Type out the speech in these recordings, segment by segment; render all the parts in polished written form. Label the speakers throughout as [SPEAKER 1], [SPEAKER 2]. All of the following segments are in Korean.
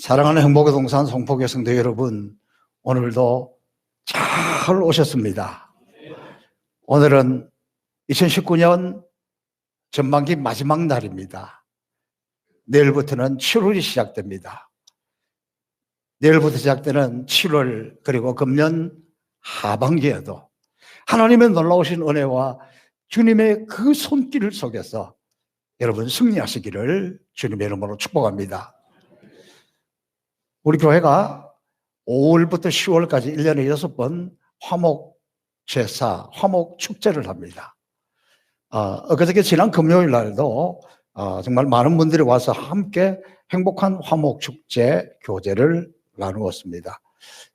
[SPEAKER 1] 사랑하는 행복의 동산 송포교 성도 여러분, 오늘도 잘 오셨습니다. 오늘은 2019년 전반기 마지막 날입니다. 내일부터는 7월이 시작됩니다. 내일부터 시작되는 7월 그리고 금년 하반기에도 하나님의 놀라우신 은혜와 주님의 그 손길 속에서 여러분 승리하시기를 주님의 이름으로 축복합니다. 우리 교회가 5월부터 10월까지 1년에 6번 화목 제사, 화목 축제를 합니다. 그저께 지난 금요일 날도 정말 많은 분들이 와서 함께 행복한 화목 축제 교제를 나누었습니다.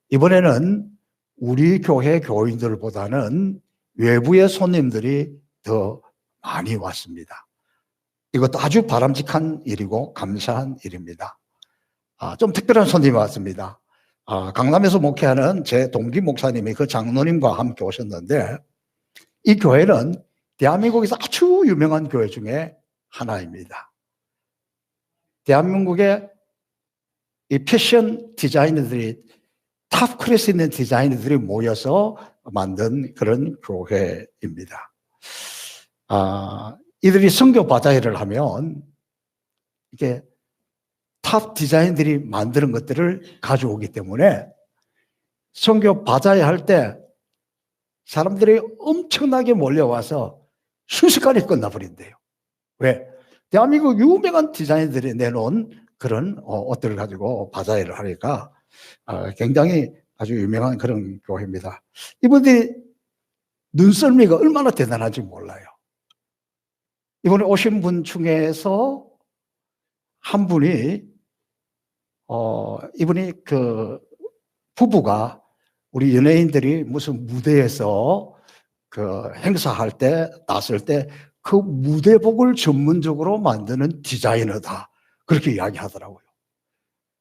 [SPEAKER 1] 이번에는 우리 교회 교인들보다는 외부의 손님들이 더 많이 왔습니다. 이것도 아주 바람직한 일이고 감사한 일입니다. 좀 특별한 손님이 왔습니다. 강남에서 목회하는 제 동기 목사님이 그 장로님과 함께 오셨는데, 이 교회는 대한민국에서 아주 유명한 교회 중에 하나입니다. 대한민국의 이 패션 디자이너들이, 탑 클래스 있는 디자이너들이 모여서 만든 그런 교회입니다. 이들이 선교 바자회를 하면 이게 탑 디자인들이 만드는 것들을 가져오기 때문에 선교 바자회 할 때 사람들이 엄청나게 몰려와서 순식간에 끝나버린대요. 왜? 대한민국 유명한 디자인들이 내놓은 그런 옷들을 가지고 바자회를 하니까 굉장히 아주 유명한 그런 교회입니다. 이분들이 눈썰미가 얼마나 대단한지 몰라요. 이번에 오신 분 중에서 한 분이 이분이 그 부부가 우리 연예인들이 무슨 무대에서 그 행사할 때, 나설 때 그 무대복을 전문적으로 만드는 디자이너다. 그렇게 이야기하더라고요.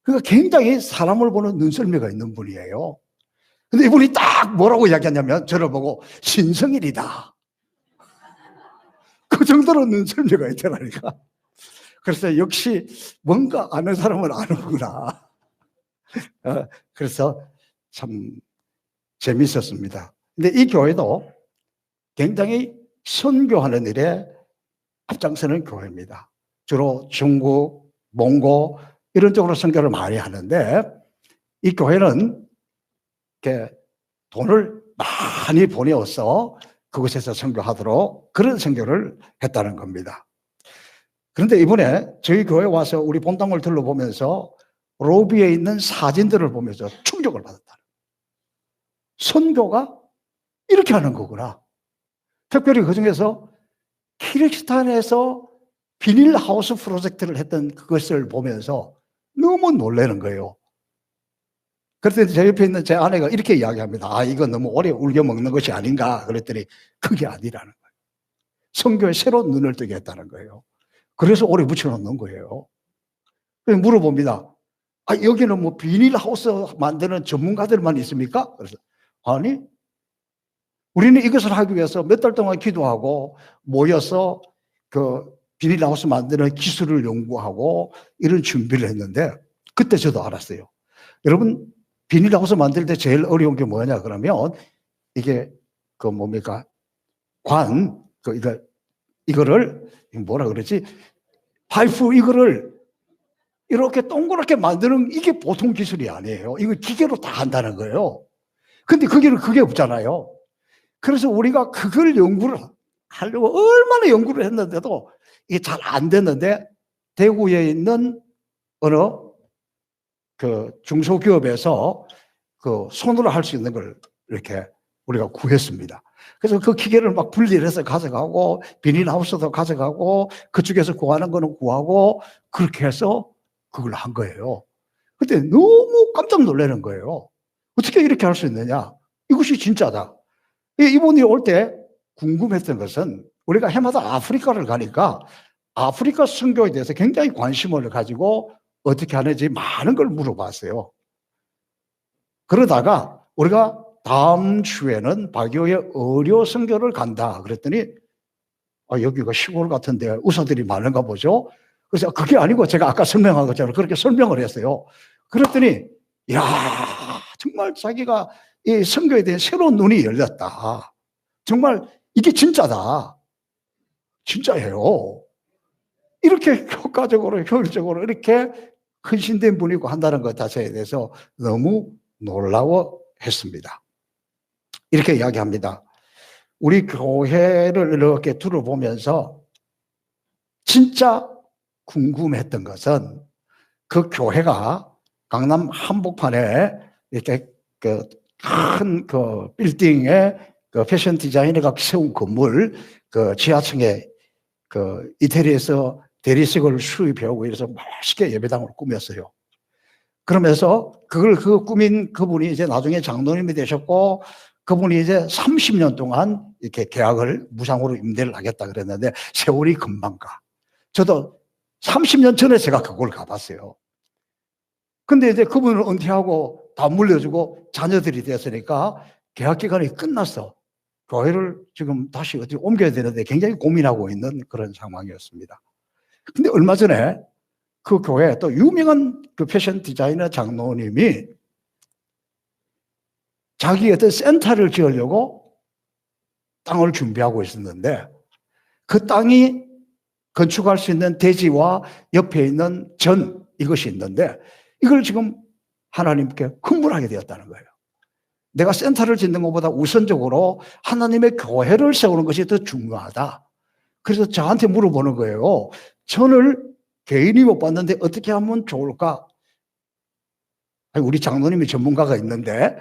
[SPEAKER 1] 그러니까 굉장히 사람을 보는 눈썰미가 있는 분이에요. 근데 이분이 딱 뭐라고 이야기하냐면 저를 보고 신성일이다. 그 정도로 눈썰미가 있더라니까. 그래서 역시 뭔가 아는 사람은 아는구나. 그래서 참 재밌었습니다. 근데 이 교회도 굉장히 선교하는 일에 앞장서는 교회입니다. 주로 중국, 몽고 이런 쪽으로 선교를 많이 하는데, 이 교회는 이렇게 돈을 많이 보내어서 그곳에서 선교하도록 그런 선교를 했다는 겁니다. 그런데 이번에 저희 교회에 와서 우리 본당을 둘러보면서 로비에 있는 사진들을 보면서 충격을 받았다. 선교가 이렇게 하는 거구나. 특별히 그중에서 키르기스탄에서 비닐하우스 프로젝트를 했던 그것을 보면서 너무 놀라는 거예요. 그랬더니 제 옆에 있는 제 아내가 이렇게 이야기합니다. 이거 너무 오래 울겨 먹는 것이 아닌가. 그랬더니 그게 아니라는 거예요. 선교에 새로운 눈을 뜨게 했다는 거예요. 그래서 오래 붙여놓는 거예요. 그래서 물어봅니다. 여기는 뭐 비닐하우스 만드는 전문가들만 있습니까? 그래서 아니, 우리는 이것을 하기 위해서 몇 달 동안 기도하고 모여서 그 비닐하우스 만드는 기술을 연구하고 이런 준비를 했는데, 그때 저도 알았어요. 여러분, 비닐하우스 만들 때 제일 어려운 게 뭐냐 그러면 이게 그 뭡니까? 이거를 뭐라 그러지? 파이프 이거를 이렇게 동그랗게 만드는 이게 보통 기술이 아니에요. 이거 기계로 다 한다는 거예요. 근데 그게 없잖아요. 그래서 우리가 그걸 연구를 하려고 얼마나 연구를 했는데도 이게 잘 안 됐는데, 대구에 있는 어느 그 중소기업에서 그 손으로 할 수 있는 걸 이렇게 우리가 구했습니다. 그래서 그 기계를 막 분리를 해서 가져가고 비닐하우스도 가져가고 그쪽에서 구하는 거는 구하고 그렇게 해서 그걸 한 거예요. 그때 너무 깜짝 놀라는 거예요. 어떻게 이렇게 할 수 있느냐? 이것이 진짜다. 이분이 올 때 궁금했던 것은 우리가 해마다 아프리카를 가니까 아프리카 선교에 대해서 굉장히 관심을 가지고 어떻게 하는지 많은 걸 물어봤어요. 그러다가 우리가 다음 주에는 바교의 의료 선교를 간다 그랬더니 여기가 시골 같은데 의사들이 많은가 보죠. 그래서 그게 아니고 제가 아까 설명한 것처럼 그렇게 설명을 했어요. 그랬더니 야, 정말 자기가 이 선교에 대한 새로운 눈이 열렸다. 정말 이게 진짜다. 진짜예요. 이렇게 효과적으로 효율적으로 이렇게 헌신된 분이고 한다는 것 자체에 대해서 너무 놀라워했습니다. 이렇게 이야기합니다. 우리 교회를 이렇게 둘러보면서 진짜 궁금했던 것은 그 교회가 강남 한복판에 이렇게 큰 빌딩에 패션 디자이너가 세운 건물 지하층에 이태리에서 대리석을 수입해오고 이래서 멋있게 예배당을 꾸몄어요. 그러면서 그 꾸민 그분이 이제 나중에 장로님이 되셨고, 그분이 이제 30년 동안 이렇게 계약을 무상으로 임대를 하겠다 그랬는데 세월이 금방 가. 저도 30년 전에 제가 그걸 가봤어요. 근데 이제 그분을 은퇴하고 다 물려주고 자녀들이 됐으니까 계약 기간이 끝났어. 교회를 지금 다시 어떻게 옮겨야 되는데 굉장히 고민하고 있는 그런 상황이었습니다. 근데 얼마 전에 그 교회 또 유명한 그 패션 디자이너 장로님이 자기 어떤 센터를 지으려고 땅을 준비하고 있었는데 그 땅이 건축할 수 있는 대지와 옆에 있는 전 이것이 있는데 이걸 지금 하나님께 흥분하게 되었다는 거예요. 내가 센터를 짓는 것보다 우선적으로 하나님의 교회를 세우는 것이 더 중요하다. 그래서 저한테 물어보는 거예요. 전을 개인이 못 봤는데 어떻게 하면 좋을까? 우리 장로님이 전문가가 있는데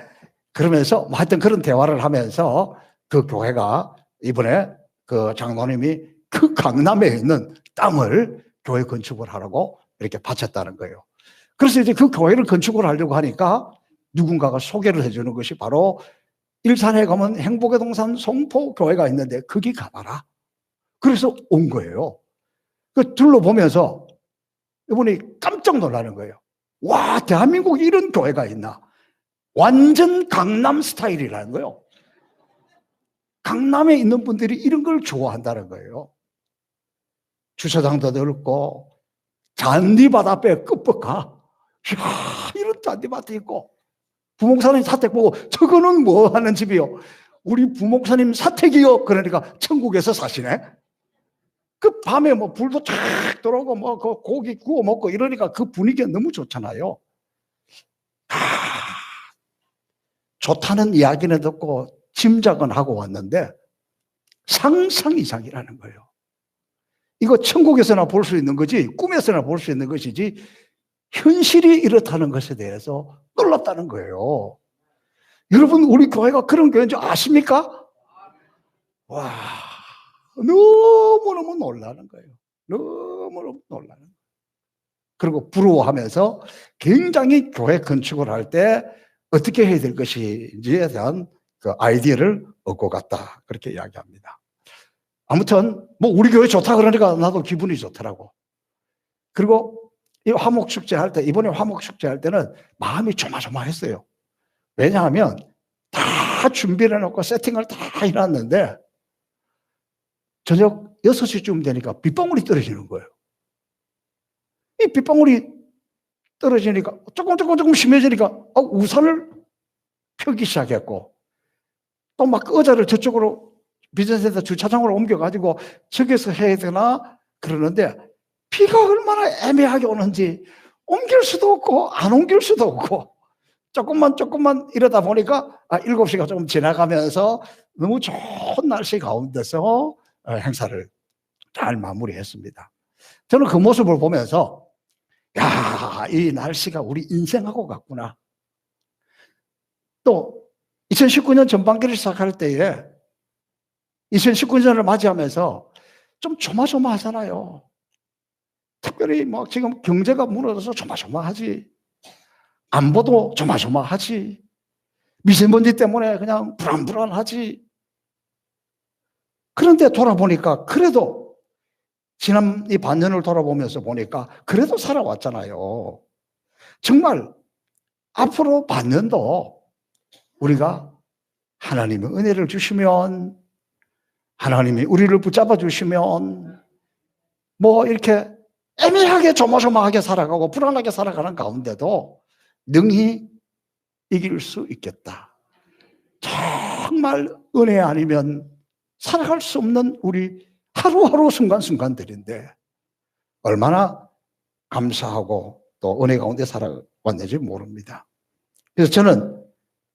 [SPEAKER 1] 그러면서 하여튼 그런 대화를 하면서 그 교회가 이번에 그 장로님이 그 강남에 있는 땅을 교회 건축을 하라고 이렇게 바쳤다는 거예요. 그래서 이제 그 교회를 건축을 하려고 하니까 누군가가 소개를 해주는 것이 바로 일산에 가면 행복의 동산 송포교회가 있는데 거기 가봐라. 그래서 온 거예요. 그 둘러보면서 이분이 깜짝 놀라는 거예요. 와, 대한민국에 이런 교회가 있나. 완전 강남 스타일이라는 거예요. 강남에 있는 분들이 이런 걸 좋아한다는 거예요. 주차장도 넓고 잔디밭 앞에 끝뻑가. 이야, 이런 잔디밭도 있고 부목사님 사택 보고 저거는 뭐 하는 집이요? 우리 부목사님 사택이요. 그러니까 천국에서 사시네. 그 밤에 뭐 불도 쫙 들어오고 뭐 그 고기 구워 먹고 이러니까 그 분위기가 너무 좋잖아요. 좋다는 이야기는 듣고 짐작은 하고 왔는데 상상 이상이라는 거예요. 이거 천국에서나 볼 수 있는 거지 꿈에서나 볼 수 있는 것이지 현실이 이렇다는 것에 대해서 놀랐다는 거예요. 여러분, 우리 교회가 그런 교회인 줄 아십니까? 와, 너무너무 놀라는 거예요. 너무너무 놀라는 거예요. 그리고 부러워하면서 굉장히 교회 건축을 할 때 어떻게 해야 될 것인지에 대한 그 아이디어를 얻고 갔다. 그렇게 이야기합니다. 아무튼 뭐 우리 교회 좋다 그러니까 나도 기분이 좋더라고. 그리고 이 화목축제 할 때, 이번에 화목축제 할 때는 마음이 조마조마했어요. 왜냐하면 다 준비를 해놓고 세팅을 다 해놨는데 저녁 6시쯤 되니까 빗방울이 떨어지는 거예요. 이 빗방울이 떨어지니까 조금 심해지니까 우산을 펴기 시작했고 또 막 의자를 저쪽으로 비즈니스센터 주차장으로 옮겨가지고 저기서 해야 되나 그러는데 비가 얼마나 애매하게 오는지 옮길 수도 없고 안 옮길 수도 없고 조금만 이러다 보니까 7시가 조금 지나가면서 너무 좋은 날씨 가운데서 행사를 잘 마무리했습니다. 저는 그 모습을 보면서 야, 이 날씨가 우리 인생하고 같구나. 또 2019년 전반기를 시작할 때에 2019년을 맞이하면서 좀 조마조마하잖아요. 특별히 뭐 지금 경제가 무너져서 조마조마하지. 안보도 조마조마하지. 미세먼지 때문에 그냥 불안불안하지. 그런데 돌아보니까 그래도 지난 이 반년을 돌아보면서 보니까 그래도 살아왔잖아요. 정말 앞으로 반년도 우리가 하나님의 은혜를 주시면 하나님이 우리를 붙잡아 주시면 뭐 이렇게 애매하게 조마조마하게 살아가고 불안하게 살아가는 가운데도 능히 이길 수 있겠다. 정말 은혜 아니면 살아갈 수 없는 우리 하루하루 순간순간들인데 얼마나 감사하고 또 은혜 가운데 살아왔는지 모릅니다. 그래서 저는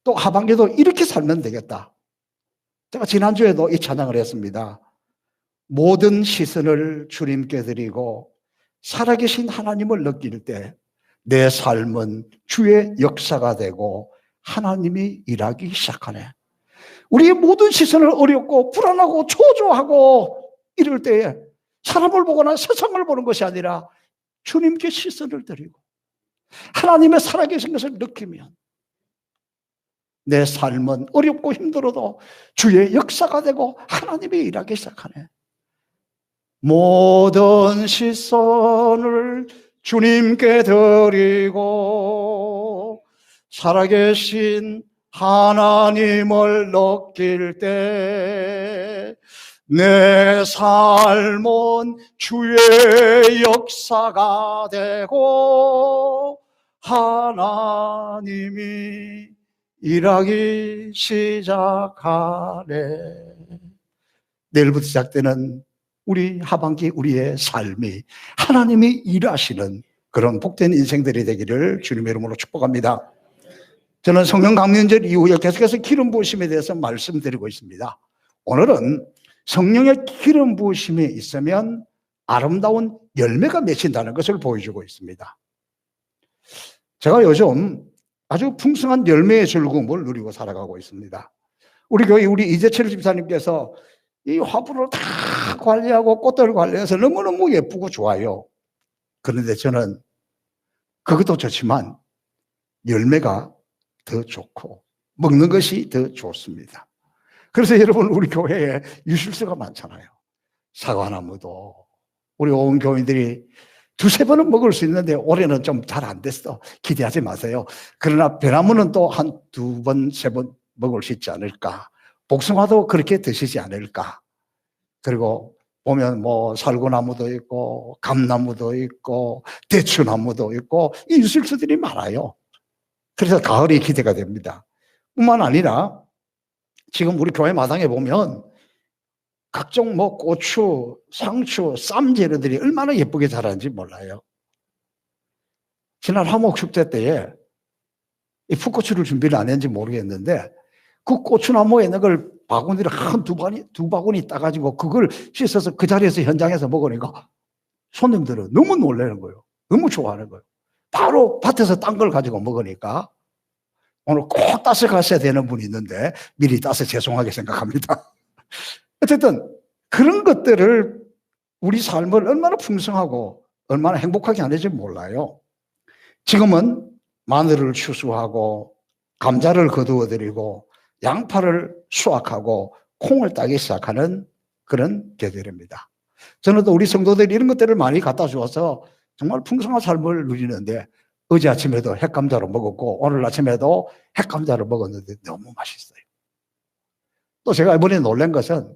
[SPEAKER 1] 또 하반기도 이렇게 살면 되겠다. 제가 지난주에도 이 찬양을 했습니다. 모든 시선을 주님께 드리고 살아계신 하나님을 느낄 때 내 삶은 주의 역사가 되고 하나님이 일하기 시작하네. 우리의 모든 시선을 어렵고 불안하고 초조하고 이럴 때에 사람을 보거나 세상을 보는 것이 아니라 주님께 시선을 드리고 하나님의 살아계신 것을 느끼면 내 삶은 어렵고 힘들어도 주의 역사가 되고 하나님이 일하기 시작하네. 모든 시선을 주님께 드리고 살아계신 하나님을 느낄 때 내 삶은 주의 역사가 되고 하나님이 일하기 시작하네. 내일부터 시작되는 우리 하반기 우리의 삶이 하나님이 일하시는 그런 복된 인생들이 되기를 주님의 이름으로 축복합니다. 저는 성령 강림절 이후에 계속해서 기름 부으심에 대해서 말씀드리고 있습니다. 오늘은 성령의 기름 부으심이 있으면 아름다운 열매가 맺힌다는 것을 보여주고 있습니다. 제가 요즘 아주 풍성한 열매의 즐거움을 누리고 살아가고 있습니다. 우리 교회 우리 이재철 집사님께서 이 화분을 다 관리하고 꽃들을 관리해서 너무너무 예쁘고 좋아요. 그런데 저는 그것도 좋지만 열매가 더 좋고 먹는 것이 더 좋습니다. 그래서 여러분 우리 교회에 유실수가 많잖아요. 사과나무도 우리 온 교인들이 두세 번은 먹을 수 있는데 올해는 좀 잘 안 됐어. 기대하지 마세요. 그러나 배나무는 또 한 두 번, 세 번 먹을 수 있지 않을까. 복숭아도 그렇게 드시지 않을까. 그리고 보면 뭐 살구나무도 있고 감나무도 있고 대추나무도 있고 이 유실수들이 많아요. 그래서 가을이 기대가 됩니다. 뿐만 아니라 지금 우리 교회 마당에 보면 각종 뭐 고추, 상추, 쌈 재료들이 얼마나 예쁘게 자라는지 몰라요. 지난 화목축제 때에 이 풋고추를 준비를 안 했는지 모르겠는데 그 고추나무에 있는 걸 바구니를 두 바구니 따가지고 그걸 씻어서 그 자리에서 현장에서 먹으니까 손님들은 너무 놀라는 거예요. 너무 좋아하는 거예요. 바로 밭에서 딴 걸 가지고 먹으니까 오늘 꼭 따서 가셔야 되는 분이 있는데 미리 따서 죄송하게 생각합니다. 어쨌든 그런 것들을 우리 삶을 얼마나 풍성하고 얼마나 행복하게 하는지 몰라요. 지금은 마늘을 추수하고 감자를 거두어들이고 양파를 수확하고 콩을 따기 시작하는 그런 계절입니다. 저는 또 우리 성도들이 이런 것들을 많이 갖다 주어서 정말 풍성한 삶을 누리는데 어제 아침에도 핵감자를 먹었고 오늘 아침에도 핵감자를 먹었는데 너무 맛있어요. 또 제가 이번에 놀란 것은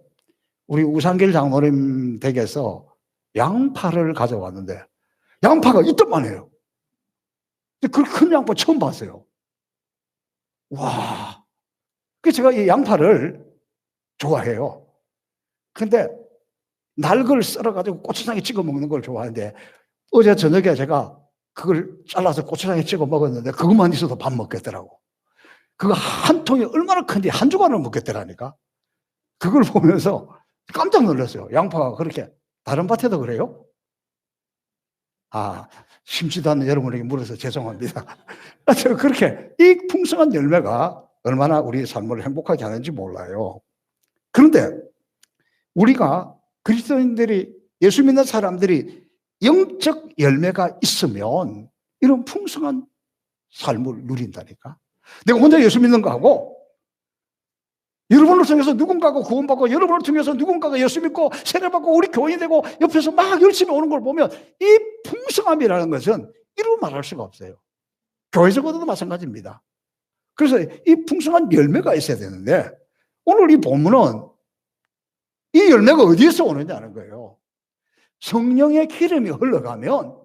[SPEAKER 1] 우리 우상길 장로님 댁에서 양파를 가져왔는데 양파가 이것만 해요. 그 큰 양파 처음 봤어요. 와. 그래서 제가 이 양파를 좋아해요. 근데 날걸 썰어가지고 고추장에 찍어 먹는 걸 좋아하는데 어제 저녁에 제가 그걸 잘라서 고추장에 찍어 먹었는데 그것만 있어도 밥 먹겠더라고. 그거 한 통이 얼마나 큰지 한 주간을 먹겠더라니까. 그걸 보면서 깜짝 놀랐어요. 양파가 그렇게 다른 밭에도 그래요? 아, 심지도 않는 여러분에게 물어서 죄송합니다. 그렇게 이 풍성한 열매가 얼마나 우리의 삶을 행복하게 하는지 몰라요. 그런데 우리가 그리스도인들이 예수 믿는 사람들이 영적 열매가 있으면 이런 풍성한 삶을 누린다니까. 내가 혼자 예수 믿는 거하고 여러분을 통해서 누군가가 구원받고 여러분을 통해서 누군가가 예수 믿고 세례받고 우리 교인이 되고 옆에서 막 열심히 오는 걸 보면 이 풍성함이라는 것은 이루 말할 수가 없어요. 교회적으로도 마찬가지입니다. 그래서 이 풍성한 열매가 있어야 되는데 오늘 이 본문은 이 열매가 어디에서 오느냐는 거예요. 성령의 기름이 흘러가면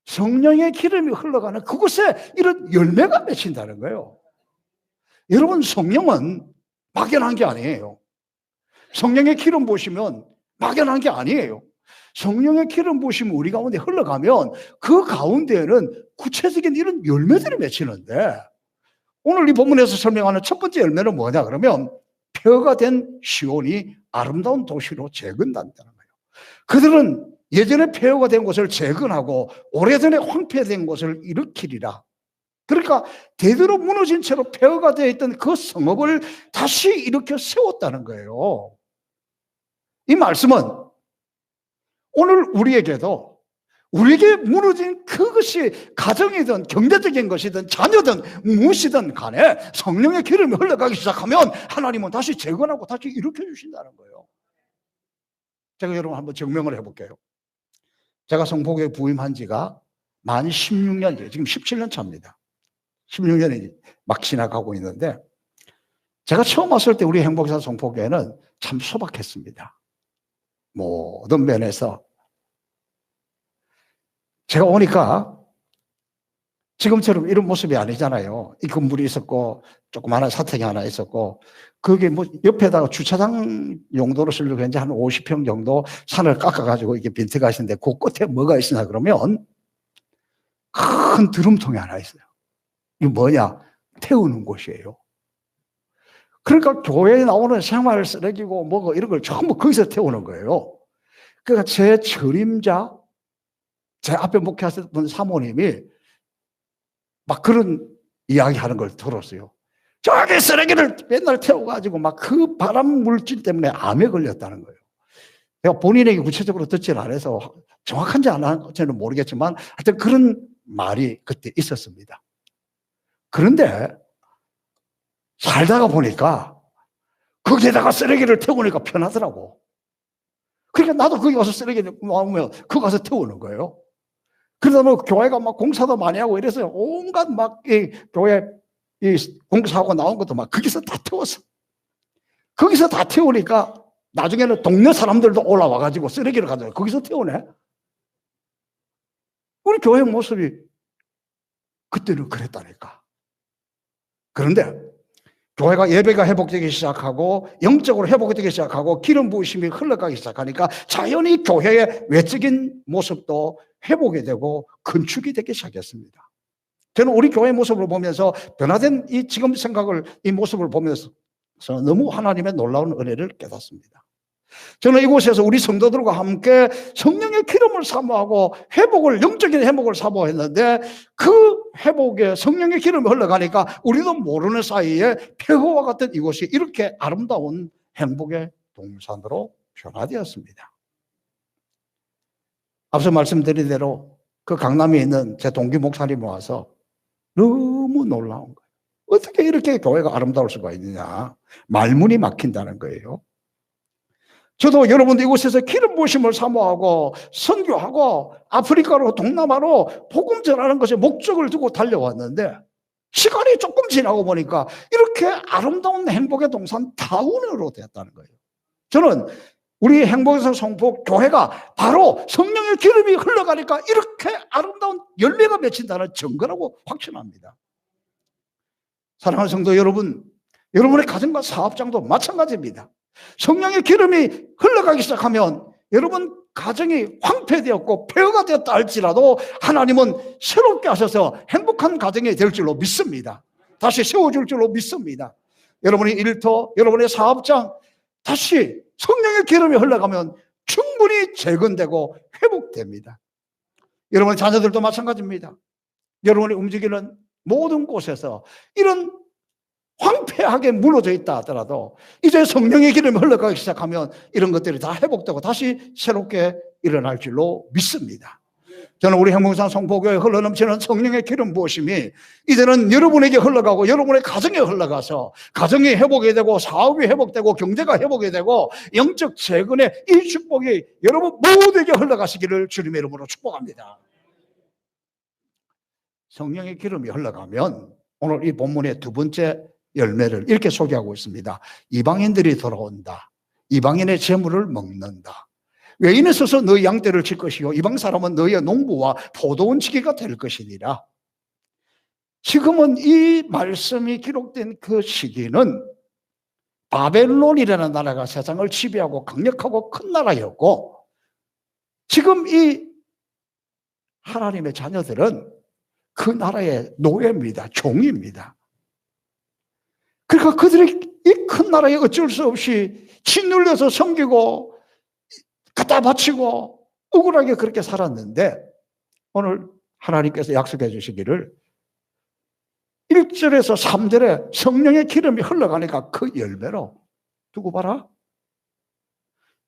[SPEAKER 1] 성령의 기름이 흘러가는 그곳에 이런 열매가 맺힌다는 거예요. 여러분, 성령은 막연한 게 아니에요. 성령의 기름 부으시면 막연한 게 아니에요. 성령의 기름 부으시면 우리 가운데 흘러가면 그 가운데에는 구체적인 이런 열매들이 맺히는데, 오늘 이 본문에서 설명하는 첫 번째 열매는 뭐냐 그러면 폐허가 된 시온이 아름다운 도시로 재건한다는 거예요. 그들은 예전에 폐허가 된 곳을 재건하고 오래전에 황폐된 곳을 일으키리라. 그러니까 대대로 무너진 채로 폐허가 되어 있던 그 성읍을 다시 일으켜 세웠다는 거예요. 이 말씀은 오늘 우리에게 무너진 그것이 가정이든 경제적인 것이든 자녀든 무엇이든 간에 성령의 기름이 흘러가기 시작하면 하나님은 다시 재건하고 다시 일으켜 주신다는 거예요. 제가 여러분 한번 증명을 해볼게요. 제가 성포교회 부임한 지가 만 16년, 지금 17년 차입니다. 16년이 막 지나가고 있는데, 제가 처음 왔을 때 우리 행복사 성포교회는 참 소박했습니다. 모든 면에서. 제가 오니까 지금처럼 이런 모습이 아니잖아요. 이 건물이 있었고 조그마한 사택이 하나 있었고, 그게 뭐 옆에다가 주차장 용도로 쓰려고 했는데 한 50평 정도 산을 깎아가지고 이게 빈트가 있는데 그 끝에 뭐가 있으냐 그러면 큰 드럼통이 하나 있어요. 이게 뭐냐? 태우는 곳이에요. 그러니까 교회에 나오는 생활 쓰레기고 뭐고 이런 걸 전부 거기서 태우는 거예요. 그러니까 제 전임자, 제 앞에 목회하셨던 사모님이 막 그런 이야기 하는 걸 들었어요. 저기 쓰레기를 맨날 태워가지고 막 그 발암 물질 때문에 암에 걸렸다는 거예요. 내가 본인에게 구체적으로 듣지는 않아서 정확한지 안 한지는 모르겠지만 하여튼 그런 말이 그때 있었습니다. 그런데 살다가 보니까 거기에다가 쓰레기를 태우니까 편하더라고. 그러니까 나도 거기 가서 쓰레기를 나오면 거기 가서 태우는 거예요. 그러다 뭐 교회가 막 공사도 많이 하고 이래서 온갖 막 이 교회 이 공사하고 나온 것도 막 거기서 다 태웠어. 거기서 다 태우니까 나중에는 동네 사람들도 올라와가지고 쓰레기를 가져가 거기서 태우네. 우리 교회 모습이 그때는 그랬다니까. 그런데 교회가 예배가 회복되기 시작하고 영적으로 회복되기 시작하고 기름 부으심이 흘러가기 시작하니까 자연히 교회의 외적인 모습도 회복이 되고 건축이 되기 시작했습니다. 저는 우리 교회 모습을 보면서 변화된 이 지금 생각을 이 모습을 보면서 너무 하나님의 놀라운 은혜를 깨닫습니다. 저는 이곳에서 우리 성도들과 함께 성령의 기름을 사모하고 회복을, 영적인 회복을 사모했는데 그 회복에 성령의 기름이 흘러가니까 우리도 모르는 사이에 폐허와 같은 이곳이 이렇게 아름다운 행복의 동산으로 변화되었습니다. 앞서 말씀드린 대로 그 강남에 있는 제 동기 목사님이 와서 너무 놀라운 거예요. 어떻게 이렇게 교회가 아름다울 수가 있느냐. 말문이 막힌다는 거예요. 저도 여러분들 이곳에서 기름 부으심을 사모하고 선교하고 아프리카로 동남아로 복음 전하는 것에 목적을 두고 달려왔는데 시간이 조금 지나고 보니까 이렇게 아름다운 행복의 동산 타운으로 되었다는 거예요. 저는 우리 행복에서 성포 교회가 바로 성령의 기름이 흘러가니까 이렇게 아름다운 열매가 맺힌다는 증거라고 확신합니다. 사랑하는 성도 여러분, 여러분의 가정과 사업장도 마찬가지입니다. 성령의 기름이 흘러가기 시작하면 여러분 가정이 황폐되었고 폐허가 되었다 할지라도 하나님은 새롭게 하셔서 행복한 가정이 될 줄로 믿습니다. 다시 세워줄 줄로 믿습니다. 여러분의 일터, 여러분의 사업장 다시 성령의 기름이 흘러가면 충분히 재건되고 회복됩니다. 여러분의 자녀들도 마찬가지입니다. 여러분이 움직이는 모든 곳에서 이런 황폐하게 무너져 있다 하더라도 이제 성령의 기름이 흘러가기 시작하면 이런 것들이 다 회복되고 다시 새롭게 일어날 줄로 믿습니다. 저는 우리 행복산 성포교회에 흘러넘치는 성령의 기름 부으심이 이제는 여러분에게 흘러가고 여러분의 가정에 흘러가서 가정이 회복이 되고 사업이 회복되고 경제가 회복이 되고 영적 재건의 이 축복이 여러분 모두에게 흘러가시기를 주님의 이름으로 축복합니다. 성령의 기름이 흘러가면 오늘 이 본문의 두 번째 열매를 이렇게 소개하고 있습니다. 이방인들이 돌아온다. 이방인의 재물을 먹는다. 외인에 서서 너희 양떼를 칠 것이요 이방 사람은 너희의 농부와 포도원 지기가 될 것이니라. 지금은 이 말씀이 기록된 그 시기는 바벨론이라는 나라가 세상을 지배하고 강력하고 큰 나라였고, 지금 이 하나님의 자녀들은 그 나라의 노예입니다. 종입니다. 그러니까 그들이 이 큰 나라에 어쩔 수 없이 짓눌려서 섬기고 갖다 바치고 억울하게 그렇게 살았는데, 오늘 하나님께서 약속해 주시기를 1절에서 3절에 성령의 기름이 흘러가니까 그 열매로 두고 봐라.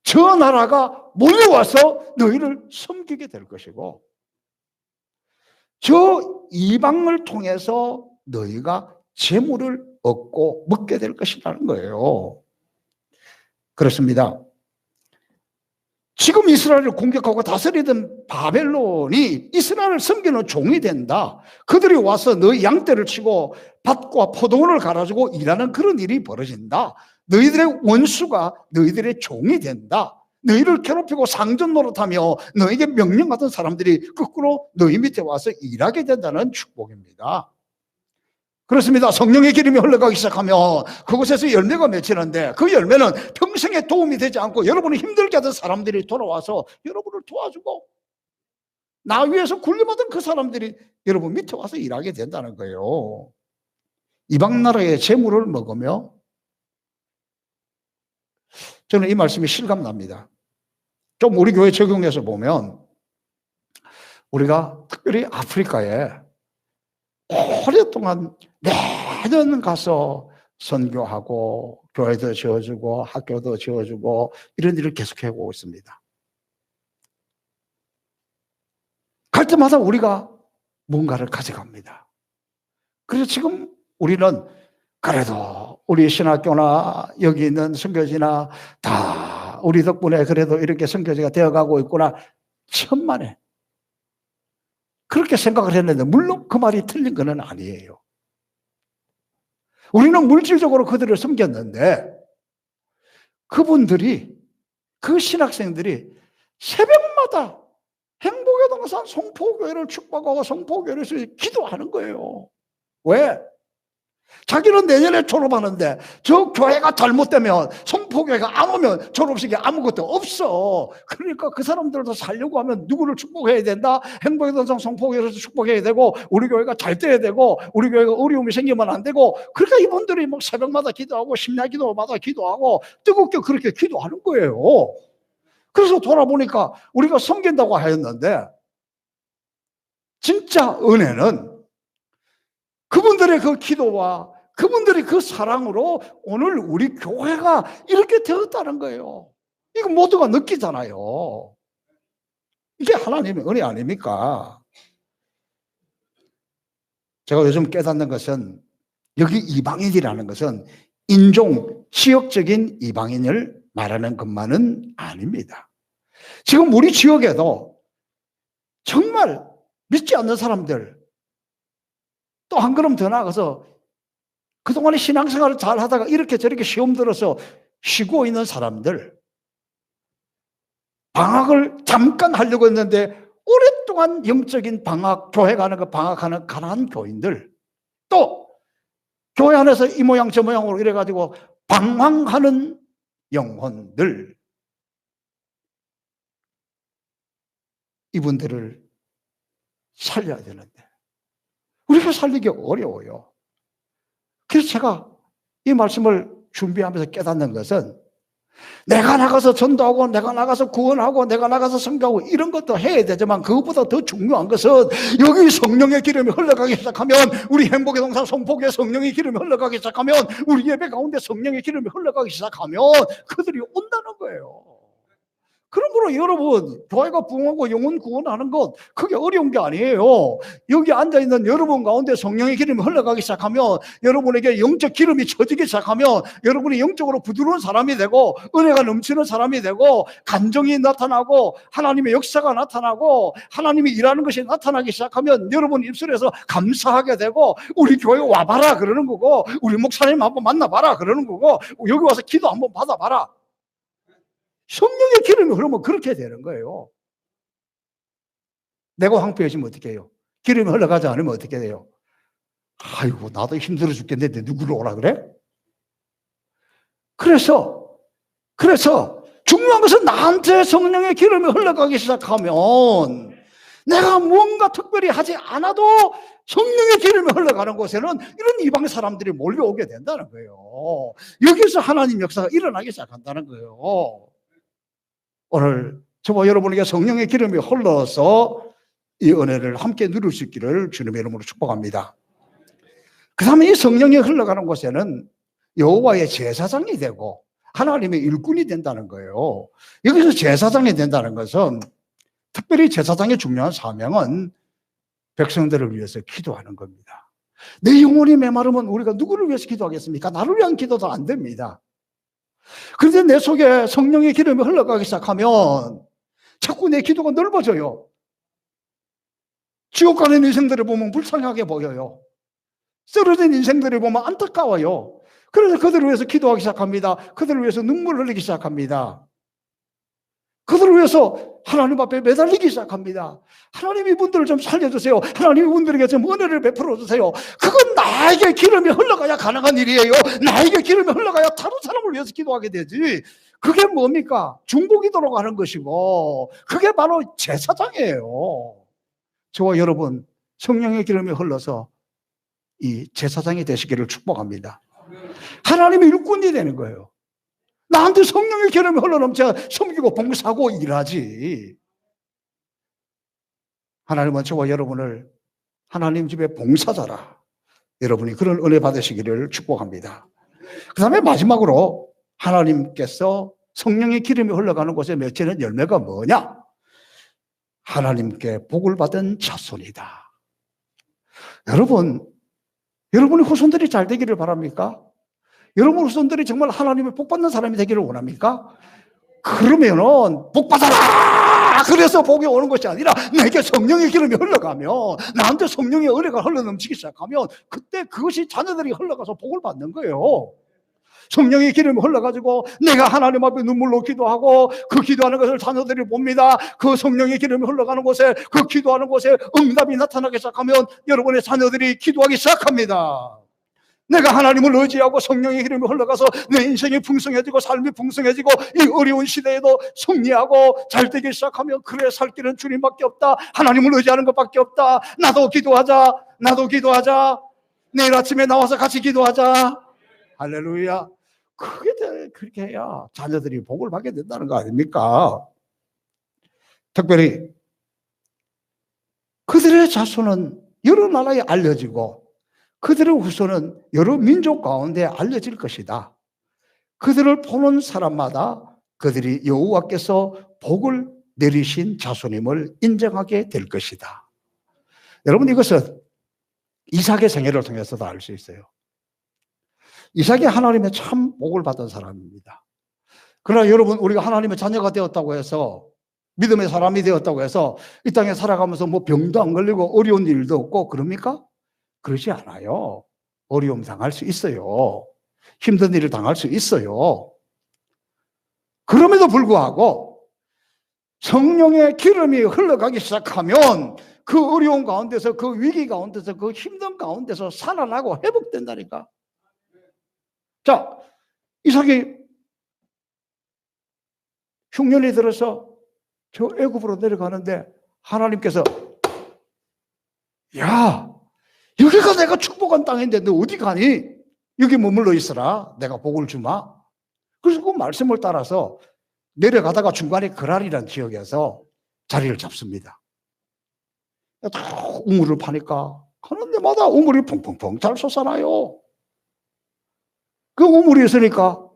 [SPEAKER 1] 저 나라가 몰려와서 너희를 섬기게 될 것이고, 저 이방을 통해서 너희가 재물을 얻고 먹게 될 것이라는 거예요. 그렇습니다. 지금 이스라엘을 공격하고 다스리던 바벨론이 이스라엘을 섬기는 종이 된다. 그들이 와서 너희 양떼를 치고 밭과 포도원을 갈아주고 일하는 그런 일이 벌어진다. 너희들의 원수가 너희들의 종이 된다. 너희를 괴롭히고 상전 노릇하며 너에게 명령하던 사람들이 거꾸로 너희 밑에 와서 일하게 된다는 축복입니다. 그렇습니다. 성령의 기름이 흘러가기 시작하면 그곳에서 열매가 맺히는데, 그 열매는 평생에 도움이 되지 않고 여러분이 힘들게 하던 사람들이 돌아와서 여러분을 도와주고, 나 위에서 군림하던 그 사람들이 여러분 밑에 와서 일하게 된다는 거예요. 이방 나라의 재물을 먹으며, 저는 이 말씀이 실감납니다. 좀 우리 교회 적용해서 보면, 우리가 특별히 아프리카에 오랫동안 매년 가서 선교하고 교회도 지어주고 학교도 지어주고 이런 일을 계속해오고 있습니다. 갈 때마다 우리가 뭔가를 가져갑니다. 그래서 지금 우리는 그래도 우리 신학교나 여기 있는 선교지나 다 우리 덕분에 그래도 이렇게 선교지가 되어가고 있구나, 천만에 그렇게 생각을 했는데, 물론 그 말이 틀린 건 아니에요. 우리는 물질적으로 그들을 섬겼는데, 그분들이, 그 신학생들이 새벽마다 행복의 동산 송포교회를 축복하고 송포교회에서 기도하는 거예요. 왜? 자기는 내년에 졸업하는데 저 교회가 잘못되면, 송포교회가 안 오면 졸업식에 아무것도 없어. 그러니까 그 사람들도 살려고 하면 누구를 축복해야 된다? 행복의 동산 송포교회에서 축복해야 되고, 우리 교회가 잘 돼야 되고, 우리 교회가 어려움이 생기면 안 되고. 그러니까 이분들이 막 새벽마다 기도하고 심야 기도마다 기도하고 뜨겁게 그렇게 기도하는 거예요. 그래서 돌아보니까 우리가 섬긴다고 하였는데, 진짜 은혜는 그분들의 그 기도와 그분들의 그 사랑으로 오늘 우리 교회가 이렇게 되었다는 거예요. 이거 모두가 느끼잖아요. 이게 하나님의 은혜 아닙니까? 제가 요즘 깨닫는 것은, 여기 이방인이라는 것은 인종, 지역적인 이방인을 말하는 것만은 아닙니다. 지금 우리 지역에도 정말 믿지 않는 사람들, 또 한 걸음 더 나아가서 그동안에 신앙생활을 잘 하다가 이렇게 저렇게 시험 들어서 쉬고 있는 사람들, 방학을 잠깐 하려고 했는데 오랫동안 영적인 방학, 교회 가는 거 방학하는 가난한 교인들, 또 교회 안에서 이 모양 저 모양으로 이래가지고 방황하는 영혼들, 이분들을 살려야 되는데 우리가 살리기 어려워요. 그래서 제가 이 말씀을 준비하면서 깨닫는 것은, 내가 나가서 전도하고 내가 나가서 구원하고 내가 나가서 선교하고 이런 것도 해야 되지만, 그것보다 더 중요한 것은 여기 성령의 기름이 흘러가기 시작하면, 우리 행복의 동산 송포교에 성령의 기름이 흘러가기 시작하면, 우리 예배 가운데 성령의 기름이 흘러가기 시작하면 그들이 온다는 거예요. 그러므로 여러분, 교회가 부흥하고 영혼 구원하는 것, 그게 어려운 게 아니에요. 여기 앉아있는 여러분 가운데 성령의 기름이 흘러가기 시작하면, 여러분에게 영적 기름이 쳐지기 시작하면, 여러분이 영적으로 부드러운 사람이 되고 은혜가 넘치는 사람이 되고, 감정이 나타나고 하나님의 역사가 나타나고 하나님이 일하는 것이 나타나기 시작하면, 여러분 입술에서 감사하게 되고, 우리 교회 와봐라 그러는 거고, 우리 목사님 한번 만나봐라 그러는 거고, 여기 와서 기도 한번 받아봐라. 성령의 기름이 흐르면 그렇게 되는 거예요. 내가 황폐해지면 어떻게 해요? 기름이 흘러가지 않으면 어떻게 돼요? 아이고, 나도 힘들어 죽겠는데 누구를 오라 그래? 그래서 중요한 것은 나한테 성령의 기름이 흘러가기 시작하면 내가 뭔가 특별히 하지 않아도 성령의 기름이 흘러가는 곳에는 이런 이방 사람들이 몰려오게 된다는 거예요. 여기서 하나님 역사가 일어나기 시작한다는 거예요. 오늘 저와 여러분에게 성령의 기름이 흘러서 이 은혜를 함께 누릴 수 있기를 주님의 이름으로 축복합니다. 그 다음에 이 성령이 흘러가는 곳에는 여호와의 제사장이 되고 하나님의 일꾼이 된다는 거예요. 여기서 제사장이 된다는 것은 특별히 제사장의 중요한 사명은 백성들을 위해서 기도하는 겁니다. 내 영혼이 메마르면 우리가 누구를 위해서 기도하겠습니까? 나를 위한 기도도 안 됩니다. 그런데 내 속에 성령의 기름이 흘러가기 시작하면 자꾸 내 기도가 넓어져요. 지옥 가는 인생들을 보면 불쌍하게 보여요. 쓰러진 인생들을 보면 안타까워요. 그래서 그들을 위해서 기도하기 시작합니다. 그들을 위해서 눈물을 흘리기 시작합니다. 그들을 위해서 하나님 앞에 매달리기 시작합니다. 하나님 이분들을 좀 살려주세요. 하나님 이분들에게 좀 은혜를 베풀어 주세요. 그건 나에게 기름이 흘러가야 가능한 일이에요. 나에게 기름이 흘러가야 다른 사람을 위해서 기도하게 되지. 그게 뭡니까? 중보기도로 가는 것이고 그게 바로 제사장이에요. 저와 여러분 성령의 기름이 흘러서 이 제사장이 되시기를 축복합니다. 하나님의 일꾼이 되는 거예요. 나한테 성령의 기름이 흘러넘쳐 섬기고 봉사하고 일하지. 하나님은 저와 여러분을 하나님 집의 봉사자라. 여러분이 그런 은혜 받으시기를 축복합니다. 그 다음에 마지막으로 하나님께서 성령의 기름이 흘러가는 곳에 맺히는 열매가 뭐냐? 하나님께 복을 받은 자손이다. 여러분의 후손들이 잘 되기를 바랍니까? 여러분 후손들이 정말 하나님의 복 받는 사람이 되기를 원합니까? 그러면은 복 받아라! 그래서 복이 오는 것이 아니라 내게 성령의 기름이 흘러가면 나한테 성령의 은혜가 흘러넘치기 시작하면 그때 그것이 자녀들이 흘러가서 복을 받는 거예요. 성령의 기름이 흘러가지고 내가 하나님 앞에 눈물로 기도하고 그 기도하는 것을 자녀들이 봅니다. 그 성령의 기름이 흘러가는 곳에 그 기도하는 곳에 응답이 나타나기 시작하면 여러분의 자녀들이 기도하기 시작합니다. 내가 하나님을 의지하고 성령의 기름이 흘러가서 내 인생이 풍성해지고 삶이 풍성해지고 이 어려운 시대에도 승리하고 잘 되기 시작하면 그래 살 길은 주님밖에 없다. 하나님을 의지하는 것밖에 없다. 나도 기도하자. 내일 아침에 나와서 같이 기도하자. 할렐루야. 그렇게 해야 자녀들이 복을 받게 된다는 거 아닙니까? 특별히 그들의 자손은 여러 나라에 알려지고 그들의 후손은 여러 민족 가운데 알려질 것이다. 그들을 보는 사람마다 그들이 여호와께서 복을 내리신 자손임을 인정하게 될 것이다. 여러분 이것은 이삭의 생애를 통해서도 알 수 있어요. 이삭이 하나님의 참 복을 받은 사람입니다. 그러나 여러분 우리가 하나님의 자녀가 되었다고 해서 믿음의 사람이 되었다고 해서 이 땅에 살아가면서 뭐 병도 안 걸리고 어려운 일도 없고 그럽니까? 그러지 않아요. 어려움 당할 수 있어요. 힘든 일을 당할 수 있어요. 그럼에도 불구하고 성령의 기름이 흘러가기 시작하면 그 어려운 가운데서 그 위기 가운데서 그 힘든 가운데서 살아나고 회복된다니까. 자, 이삭이 흉년이 들어서 저 애굽으로 내려가는데 하나님께서 야, 여기가 내가 축복한 땅인데 너 어디 가니? 여기 머물러 있어라. 내가 복을 주마. 그래서 그 말씀을 따라서 내려가다가 중간에 그랄이라는 지역에서 자리를 잡습니다. 다 우물을 파니까 가는 데마다 우물이 펑펑펑 잘 솟아나요. 그 우물이 있으니까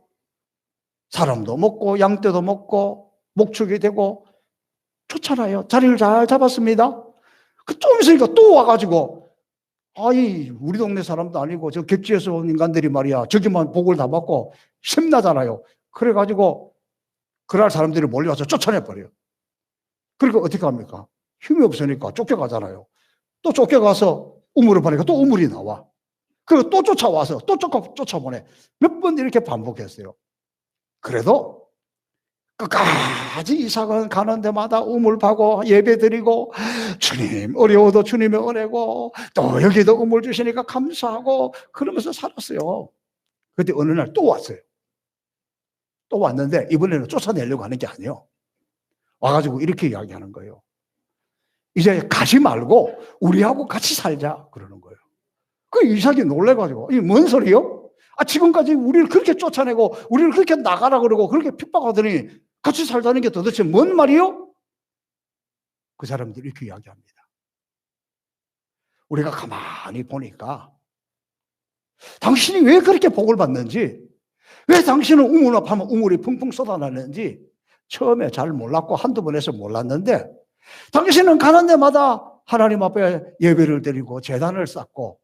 [SPEAKER 1] 사람도 먹고 양떼도 먹고 목축이 되고 좋잖아요. 자리를 잘 잡았습니다. 그 좀 있으니까 또 와가지고 아이 우리 동네 사람도 아니고 저 객지에서 온 인간들이 말이야 저기만 복을 다 받고 샘나잖아요. 그래가지고 그날 사람들이 몰려와서 쫓아내버려요. 그러니까 어떻게 합니까? 힘이 없으니까 쫓겨가잖아요. 또 쫓겨가서 우물을 파니까 또 우물이 나와. 그리고 또 쫓아와서 또 쫓아보내. 몇 번 이렇게 반복했어요. 그래도 끝까지 이삭은 가는 데마다 우물파고 예배드리고 주님 어려워도 주님의 은혜고 또 여기도 우물 주시니까 감사하고 그러면서 살았어요. 그때 어느 날 또 왔어요. 또 왔는데 이번에는 쫓아내려고 하는 게 아니에요. 와가지고 이렇게 이야기하는 거예요. 이제 가지 말고 우리하고 같이 살자 그러는 거예요. 그 이삭이 놀래가지고 이게 뭔 소리요? 지금까지 우리를 그렇게 쫓아내고 우리를 그렇게 나가라 그러고 그렇게 핍박하더니 같이 살자는 게 도대체 뭔 말이요? 그 사람들이 이렇게 이야기합니다. 우리가 가만히 보니까 당신이 왜 그렇게 복을 받는지, 왜 당신은 우물 앞하면 우물이 풍풍 쏟아나는지 처음에 잘 몰랐고 한두 번 해서 몰랐는데 당신은 가는 데마다 하나님 앞에 예배를 드리고 제단을 쌓고,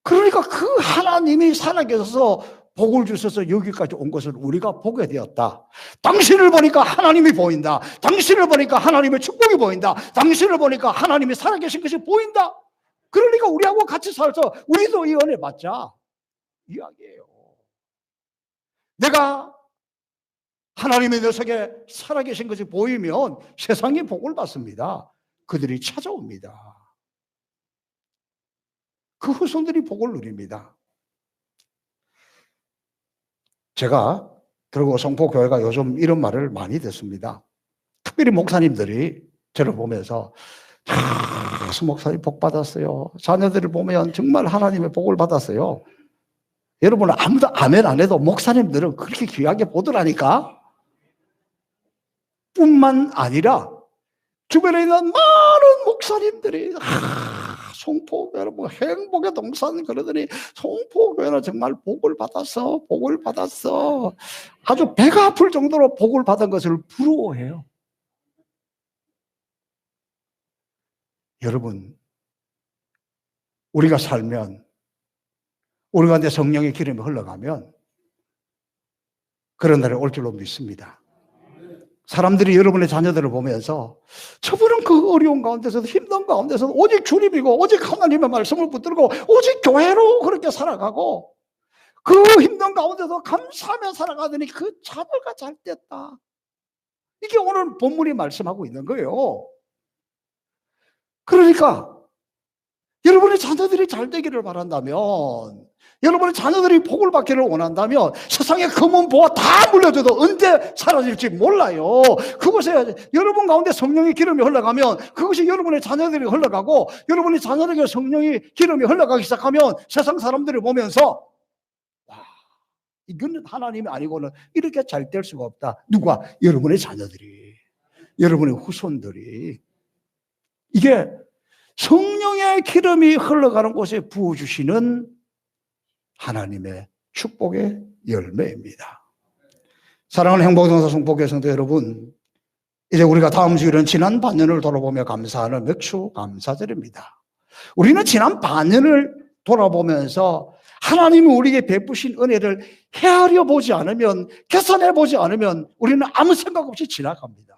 [SPEAKER 1] 그러니까 그 하나님이 살아계셔서 복을 주셔서 여기까지 온 것을 우리가 보게 되었다. 당신을 보니까 하나님이 보인다. 당신을 보니까 하나님의 축복이 보인다. 당신을 보니까 하나님이 살아계신 것이 보인다. 그러니까 우리하고 같이 살아서 우리도 이 은혜 받자 이야기예요. 내가 하나님의 녀석에 살아계신 것이 보이면 세상이 복을 받습니다. 그들이 찾아옵니다. 그 후손들이 복을 누립니다. 제가 그리고 성포교회가 요즘 이런 말을 많이 듣습니다. 특별히 목사님들이 저를 보면서 목사님 복 받았어요. 자녀들을 보면 정말 하나님의 복을 받았어요. 여러분 아무도 아멘 안 해도 목사님들은 그렇게 귀하게 보더라니까. 뿐만 아니라 주변에 있는 많은 목사님들이 송포교회는 뭐 행복의 동산 그러더니 송포교회는 정말 복을 받았어. 아주 배가 아플 정도로 복을 받은 것을 부러워해요. 여러분, 우리가 살면, 우리 가운데 성령의 기름이 흘러가면 그런 날이 올 줄로 믿습니다. 사람들이 여러분의 자녀들을 보면서 저분은 그 어려운 가운데서도 힘든 가운데서도 오직 주님이고 오직 하나님의 말씀을 붙들고 오직 교회로 그렇게 살아가고 그 힘든 가운데서 감사하며 살아가더니 그 자녀가 잘 됐다. 이게 오늘 본문이 말씀하고 있는 거예요. 그러니까 여러분의 자녀들이 잘 되기를 바란다면, 여러분의 자녀들이 복을 받기를 원한다면 세상의 금은 보화 다 물려줘도 언제 사라질지 몰라요. 그것에 여러분 가운데 성령의 기름이 흘러가면 그것이 여러분의 자녀들이 흘러가고, 여러분의 자녀에게 성령의 기름이 흘러가기 시작하면 세상 사람들이 보면서 와, 이거는 하나님이 아니고는 이렇게 잘 될 수가 없다. 누가? 여러분의 자녀들이, 여러분의 후손들이. 이게 성령의 기름이 흘러가는 곳에 부어주시는 하나님의 축복의 열매입니다. 사랑하는 행복동사 성포교회 성도 여러분, 이제 우리가 다음 주일은 지난 반년을 돌아보며 감사하는 맥주 감사절입니다. 우리는 지난 반년을 돌아보면서 하나님이 우리에게 베푸신 은혜를 헤아려 보지 않으면, 개선해 보지 않으면 우리는 아무 생각 없이 지나갑니다.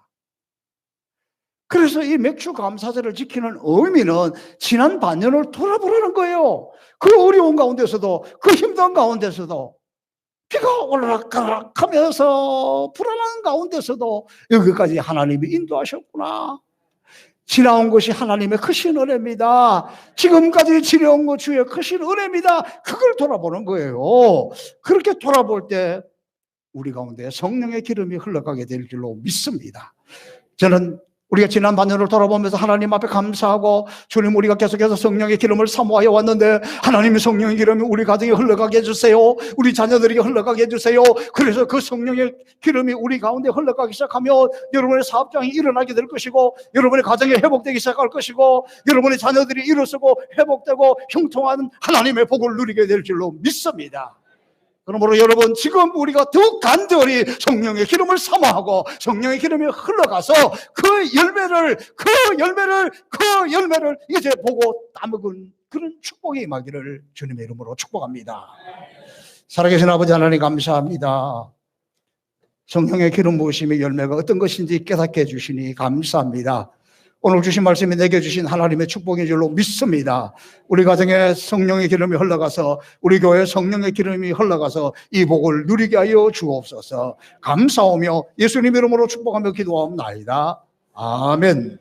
[SPEAKER 1] 그래서 이 맥주 감사절을 지키는 의미는 지난 반년을 돌아보라는 거예요. 그 어려운 가운데서도, 그 힘든 가운데서도, 비가 오르락가락 하면서 불안한 가운데서도 여기까지 하나님이 인도하셨구나. 지나온 것이 하나님의 크신 은혜입니다. 지금까지 지내온 것 주의 크신 은혜입니다. 그걸 돌아보는 거예요. 그렇게 돌아볼 때 우리 가운데 성령의 기름이 흘러가게 될 줄로 믿습니다. 저는 우리가 지난 반년을 돌아보면서 하나님 앞에 감사하고, 주님, 우리가 계속해서 성령의 기름을 사모하여 왔는데 하나님의 성령의 기름이 우리 가정에 흘러가게 해주세요. 우리 자녀들에게 흘러가게 해주세요. 그래서 그 성령의 기름이 우리 가운데 흘러가기 시작하면 여러분의 사업장이 일어나게 될 것이고, 여러분의 가정이 회복되기 시작할 것이고, 여러분의 자녀들이 일어서고 회복되고 형통한 하나님의 복을 누리게 될 줄로 믿습니다. 그러므로 여러분, 지금 우리가 더욱 간절히 성령의 기름을 사모하고 성령의 기름이 흘러가서 그 열매를 이제 보고 따먹은 그런 축복이 임하기를 주님의 이름으로 축복합니다. 살아계신 아버지 하나님 감사합니다. 성령의 기름 부으심의 열매가 어떤 것인지 깨닫게 해주시니 감사합니다. 오늘 주신 말씀이 내게 주신 하나님의 축복인 줄로 믿습니다. 우리 가정에 성령의 기름이 흘러가서, 우리 교회에 성령의 기름이 흘러가서 이 복을 누리게 하여 주옵소서. 감사하며 예수님 이름으로 축복하며 기도하옵나이다. 아멘.